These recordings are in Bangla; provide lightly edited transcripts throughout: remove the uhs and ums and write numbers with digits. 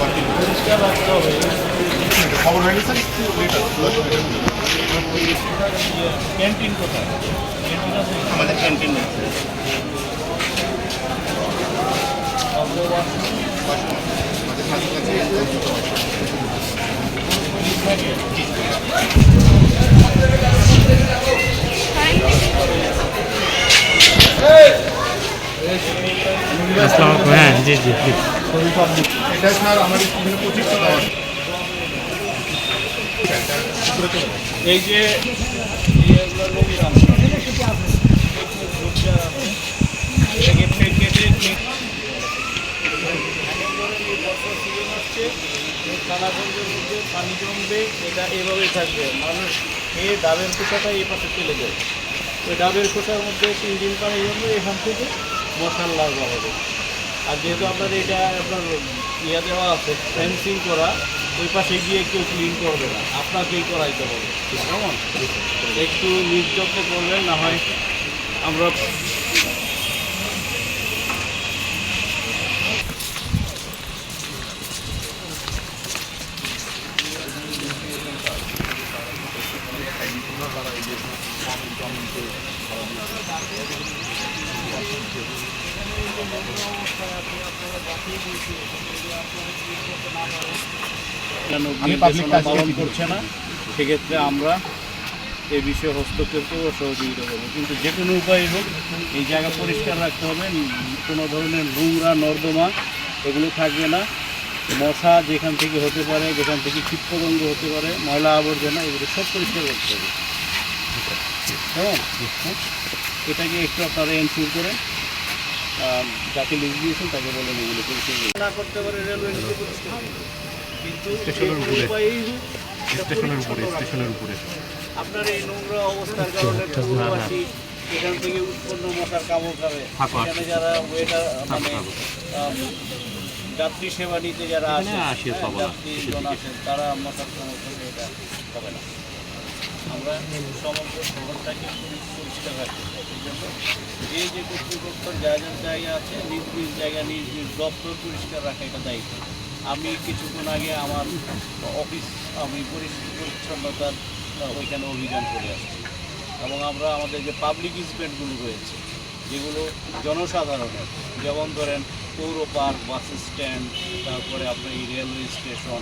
পরিষ্কার রাখতে হবে। খবর হয়নি স্যার ক্যান্টিন কোথায়? ক্যান্টিন আছে আমাদের ক্যান্টিন নেই আমাদের কাছাকাছি আসসালামু আলাইকুম। হ্যাঁ, জি জি জি। এটা স্যার আমাদের 25টা দেওয়া এই যে এগুলো নোংরা এটাকে প্যাকেটে খানাগঞ্জের মধ্যে পানি জমবে, এটা এভাবেই থাকবে। মানুষ এই ডাবের খোসাটা এই পাশে চলে যায়। ওই ডাবের খোসার মধ্যে 3 দিন পানি জমবে, এখান থেকে মশার লার্ভা হবে। আর যেহেতু আপনার এটা আপনার ইয়া দেওয়া আছে, ফেন্সিং করা, ওই পাশে গিয়ে কেউ ক্লিন করবে না, আপনাকেই করাইতে হবে। কেমন? একটু নির্যত্নে করবেন, না হয় আমরা নির্দেশনা পালন করছে না, সেক্ষেত্রে আমরা এই বিষয়ে হস্তক্ষেপ করবো, সহযোগিতা করবো। কিন্তু যে কোনো উপায় হোক এই জায়গা পরিষ্কার রাখতে হবে। কোনো ধরনের নোংরা নর্দমা এগুলো থাকবে না। মশা যেখান থেকে হতে পারে, যেখান থেকে কীটপতঙ্গ হতে পারে, ময়লা আবর্জনা, এগুলো সব পরিষ্কার করতে হবে। কেমন? এটাকে একটু আপনারা এনশিওর করে যাকে লিজ দিয়েছেন তাকে বলেন এগুলো পরিষ্কার না করতে পারে। রেলওয়ে নিজে পরিষ্কার, কিন্তু স্টেশনের উপরে আপনার এই নোংরা অবস্থার কারণে পূর্ববাসী এখান থেকে উৎপন্ন মশার কামড় খাবে। এখানে যারা ওয়েটার মানে যাত্রী সেবা নিতে যারা আসে, যাত্রীজন আসেন, তারা মশার কামড় খাবে, এটা হবে না। আমরা সমগ্র শহরটাকে পরিষ্কার রাখতে চাই। এই জন্য যে কর্তৃপক্ষের জায়গা আছে, নিজ নিজ জায়গা নিজ নিজ দপ্তর পরিষ্কার রাখা এটা দায়িত্ব। আমি কিছুক্ষণ আগে আমার অফিস আমি পরিচ্ছন্নতার ওইখানে অভিযান করে আসছি, এবং আমরা আমাদের যে পাবলিক ইভেন্টগুলো রয়েছে যেগুলো জনসাধারণের, যেমন ধরেন পৌর পার্ক, বাস স্ট্যান্ড, তারপরে আপনার এই রেলওয়ে স্টেশন,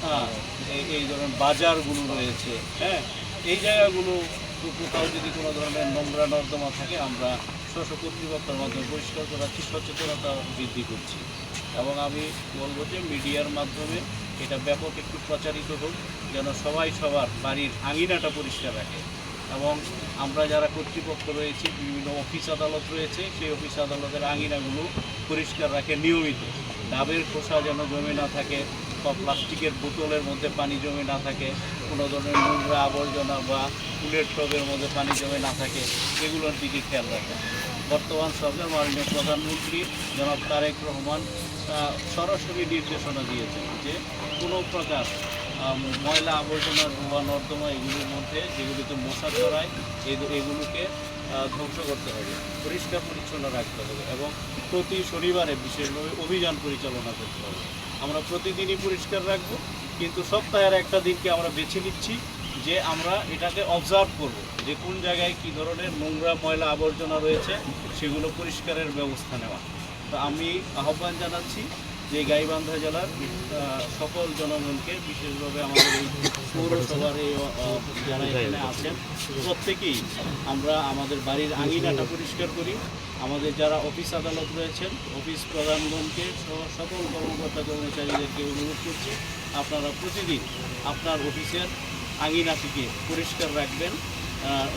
হ্যাঁ, এই ধরনের বাজারগুলো রয়েছে, হ্যাঁ, এই জায়গাগুলো কোথাও যদি কোনো ধরনের নোংরা নর্দমা থাকে আমরা স্ব কর্তৃপক্ষের মাধ্যমে পরিষ্কার করাচ্ছি, সচেতনতা বৃদ্ধি করছি। এবং আমি বলবো যে মিডিয়ার মাধ্যমে এটা ব্যাপক একটু প্রচারিত হোক, যেন সবাই সবার বাড়ির আঙিনাটা পরিষ্কার রাখে। এবং আমরা যারা কর্তৃপক্ষ রয়েছে, বিভিন্ন অফিস আদালত রয়েছে, সেই অফিস আদালতের আঙিনাগুলো পরিষ্কার রাখে নিয়মিত। ডাবের খোসা যেন জমে না থাকে, বা প্লাস্টিকের বোতলের মধ্যে পানি জমে না থাকে, কোনো ধরনের নোংরা আবর্জনা বা ফুলের টবের মধ্যে পানি জমে না থাকে, এগুলোর দিকে খেয়াল রাখে। বর্তমান সরকার মাননীয় প্রধানমন্ত্রী জনাব তারেক রহমান সরাসরি নির্দেশনা দিয়েছেন যে কোনো প্রকার ময়লা আবর্জনা বা নর্দমা এগুলোর মধ্যে যেগুলিতে মশা ছড়ায় এগুলোকে ধ্বংস করতে হবে, পরিষ্কার পরিচ্ছন্ন রাখতে হবে, এবং প্রতি শনিবারে বিশেষভাবে অভিযান পরিচালনা করতে হবে। আমরা প্রতিদিনই পরিষ্কার রাখব, কিন্তু সপ্তাহের একটা দিনকে আমরা বেছে নিচ্ছি যে আমরা এটাকে অবজার্ভ করব যে কোন জায়গায় কী ধরনের নোংরা ময়লা আবর্জনা রয়েছে, সেগুলো পরিষ্কারের ব্যবস্থা নেওয়া। তো আমি আহ্বান জানাচ্ছি যে গাইবান্ধা জেলার সকল জনগণকে, বিশেষভাবে আমাদের এই পৌরসভার এই যারা এখানে আছেন প্রত্যেকেই আমরা আমাদের বাড়ির আঙিনাটা পরিষ্কার করি। আমাদের যারা অফিস আদালত রয়েছেন, অফিস প্রধানগণকে সকল কর্মকর্তা কর্মচারীদেরকে অনুরোধ করছি আপনারা প্রতিদিন আপনার অফিসের আঙিনাটিকে পরিষ্কার রাখবেন,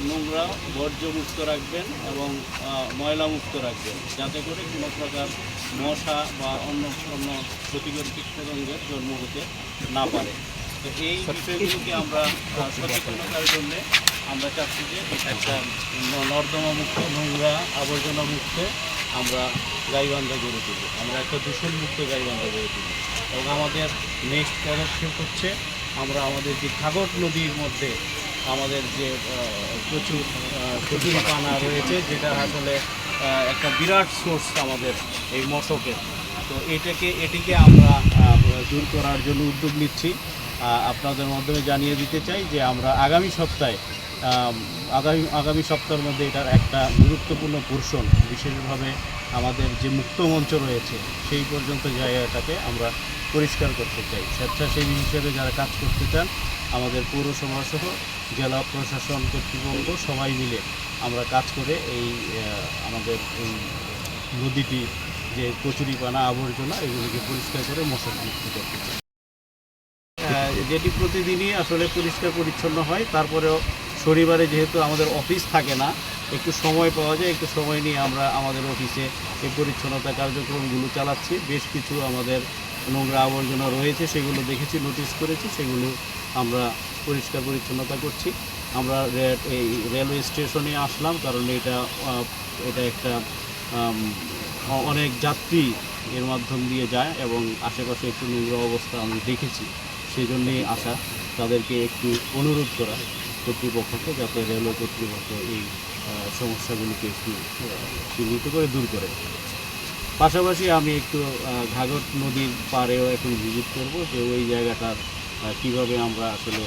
নোংরা বর্জ্যমুক্ত রাখবেন এবং ময়লামুক্ত রাখবেন, যাতে করে কোনো প্রকার মশা বা অন্য ক্ষতিকর কীটপতঙ্গের জন্ম হতে না পারে। তো এই বিষয়গুলোকে আমরা সচেতনতার জন্য আমরা চাচ্ছি যে একটা নর্দমা মুক্ত, নোংরা আবর্জনা মুক্ত আমরা গাইবান্ধা গড়ে তুলব, আমরা একটা দূষণমুক্ত গাইবান্ধা গড়ে তুলব। এবং আমাদের নেক্সট পদক্ষেপ হচ্ছে আমরা আমাদের যে ঘাঘট নদীর মধ্যে আমাদের যে প্রচুর কচুরিপানা রয়েছে, যেটা আসলে একটা বিরাট সোর্স আমাদের এই মশকের, তো এটিকে আমরা দূর করার জন্য উদ্যোগ নিচ্ছি। আপনাদের মাধ্যমে জানিয়ে দিতে চাই যে আমরা আগামী সপ্তাহের মধ্যে এটার একটা গুরুত্বপূর্ণ পোর্শন, বিশেষভাবে আমাদের যে মুক্ত মঞ্চ রয়েছে সেই পর্যন্ত জায়গাটাকে আমরা পরিষ্কার করতে চাই। স্বেচ্ছাসেবী হিসেবে যারা কাজ করতে চান, আমাদের পৌরসভা সহ জেলা প্রশাসন কর্তৃপক্ষ সবাই মিলে আমরা কাজ করে আমাদের এই নদীটি যে কচুরিপানা আবর্জনা এগুলিকে পরিষ্কার করে মশামুক্ত করতে চাই। যেটি প্রতিদিনই আসলে পরিষ্কার পরিচ্ছন্ন হয়। তারপরেও শনিবারে যেহেতু আমাদের অফিস থাকে না, একটু সময় পাওয়া যায়, একটু সময় নিয়ে আমরা আমাদের অফিসে এই পরিচ্ছন্নতা কার্যক্রমগুলো চালাচ্ছি। বেশ কিছু আমাদের নোংরা আবর্জনা রয়েছে, সেগুলো দেখেছি, নোটিশ করেছি, সেগুলো আমরা পরিষ্কার পরিচ্ছন্নতা করছি। আমরা এই রেলওয়ে স্টেশনে আসলাম, কারণ এটা একটা অনেক যাত্রী এর মাধ্যম দিয়ে যায় এবং আশেপাশে একটু নোংরা অবস্থা আমি দেখেছি, সেই জন্যেই আসা। তাদেরকে একটু অনুরোধ করা কর্তৃপক্ষকে, যাতে রেলওয়ে কর্তৃপক্ষ এই সমস্যাগুলিকে একটু চিহ্নিত করে দূর করে। পাশাপাশি আমি একটু ঘাঘট নদীর পাড়েও এখন ভিজিট করব, যে ওই জায়গাটার কীভাবে আমরা আসলে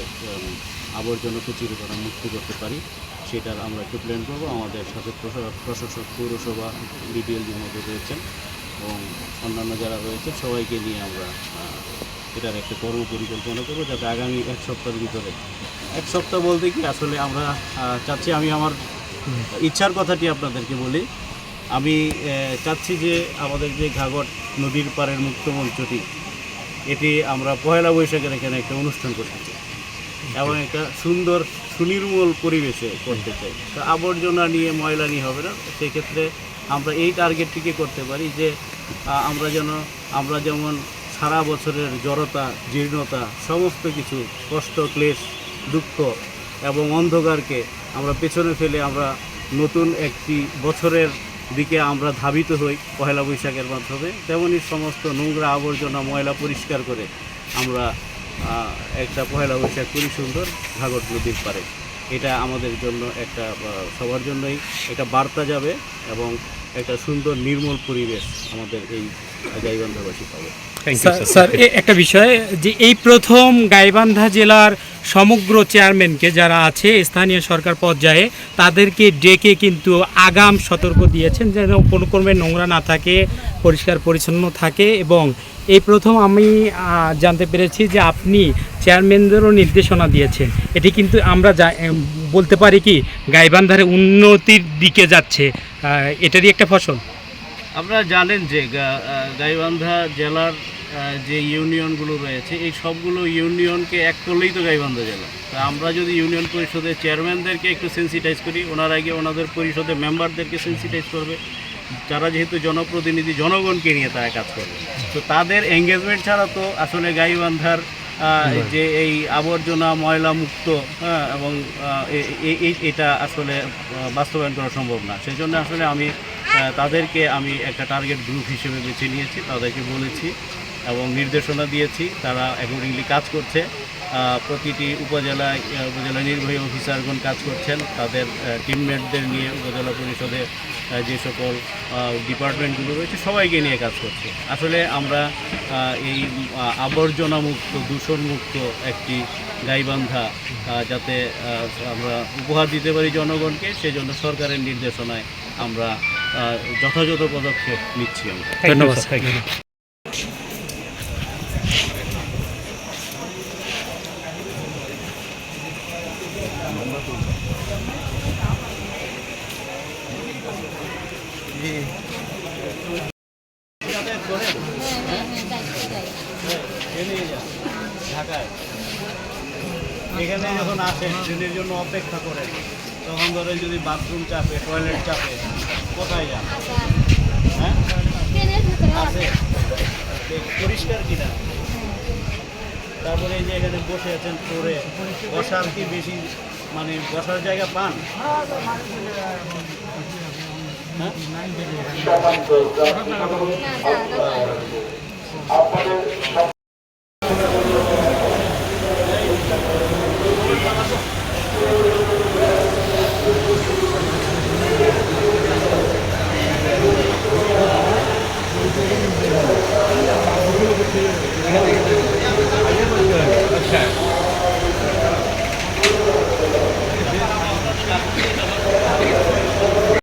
আবর্জনা কচুরিপানা মুক্ত করতে পারি সেটার আমরা একটু প্ল্যান করব। আমাদের সাথে প্রশাসক, পৌরসভা, বিডিএলজির মধ্যে রয়েছেন এবং অন্যান্য যারা রয়েছে সবাইকে নিয়ে আমরা এটার একটা কর্ম পরিকল্পনা করবো, যাতে আগামী এক সপ্তাহের ভিতরে, এক সপ্তাহ বলতে কি আসলে আমরা চাচ্ছি, আমি আমার ইচ্ছার কথাটি আপনাদেরকে বলি, আমি চাচ্ছি যে আমাদের যে ঘাঘট নদীর পাড়ের মুক্ত মঞ্চটি, এটি আমরা পয়লা বৈশাখের এখানে একটা অনুষ্ঠান করতে চাই এবং একটা সুন্দর সুনির্মল পরিবেশে করতে চাই। তো আবর্জনা নিয়ে, ময়লা নিয়ে হবে না। সেক্ষেত্রে আমরা এই টার্গেটটিকে করতে পারি যে আমরা যেমন সারা বছরের জড়তা, জীর্ণতা, সমস্ত কিছু কষ্ট, ক্লেশ, দুঃখ এবং অন্ধকারকে আমরা পেছনে ফেলে আমরা নতুন একটি বছরের দিকে আমরা ধাবিত হই পয়লা বৈশাখের মাধ্যমে, তেমনই সমস্ত নোংরা আবর্জনা, ময়লা পরিষ্কার করে আমরা একটা পয়লা বৈশাখ করি সুন্দর ঘাঘট নদীর পাড়ে। এটা আমাদের জন্য একটা সবার জন্যই একটা বার্তা যাবে এবং একটা সুন্দর নির্মল পরিবেশ আমাদের এই গাইবান্ধাবাসী পাবে। স্যার, একটা বিষয় যে এই প্রথম গাইবান্ধা জেলার সমগ্র চেয়ারম্যানকে যারা আছে স্থানীয় সরকার পর্যায়ে, তাদেরকে ডেকে কিন্তু আগাম সতর্ক দিয়েছেন যেন কোনো ক্রমে নোংরা না থাকে, পরিষ্কার পরিচ্ছন্ন থাকে। এবং এই প্রথম আমি জানতে পেরেছি যে আপনি চেয়ারম্যানদেরও নির্দেশনা দিয়েছেন। এটি কিন্তু আমরা বলতে পারি কি গাইবান্ধার উন্নতির দিকে যাচ্ছে, এটারই একটা ফসল। আপনারা জানেন যে গাইবান্ধা জেলার যে ইউনিয়নগুলো রয়েছে, এই সবগুলো ইউনিয়নকে এক করলেই তো গাইবান্ধা জেলা। তা আমরা যদি ইউনিয়ন পরিষদের চেয়ারম্যানদেরকে একটু সেন্সিটাইজ করি, ওনার আগে ওনাদের পরিষদের মেম্বারদেরকে সেন্সিটাইজ করবে, যারা যেহেতু জনপ্রতিনিধি, জনগণকে নিয়ে তারা কাজ করবে। তো তাদের এঙ্গেজমেন্ট ছাড়া তো আসলে গাইবান্ধার যে এই আবর্জনা ময়লা মুক্ত এবং এটা আসলে বাস্তবায়ন করা সম্ভব না। সেই জন্য আসলে তাদেরকে আমি একটা টার্গেট গ্রুপ হিসেবে বেছে নিয়েছি, তাদেরকে বলেছি এবং নির্দেশনা দিয়েছি, তারা অ্যাকর্ডিংলি কাজ করছে। প্রতিটি উপজেলা নির্বাহী অফিসারগণ কাজ করছেন, তাদের টিমমেটদের নিয়ে উপজেলা পরিষদে যে সকল ডিপার্টমেন্টগুলো রয়েছে সবাইকে নিয়ে কাজ করছে। আসলে আমরা এই আবর্জনা মুক্ত, দূষণ মুক্ত একটি গাইবান্ধা যাতে আমরা উপহার দিতে পারি জনগণকে, সেজন্য সরকারের নির্দেশনায় আমরা যথাযথ পদক্ষেপ নিচ্ছি। ধন্যবাদ। ঢাকায় এখানে যখন আসেন, ট্রেনের জন্য অপেক্ষা করেন, তখন ধরেন যদি বাথরুম চাপে, টয়লেট চাপে, কোথায় যান? হ্যাঁ, আছে পরিষ্কার কিনা? তারপরে এই যে এখানে বসে আছেন ফ্লোরে, বসার কি বেশি মানে বসার জায়গা পান? হ্যাঁ, আচ্ছা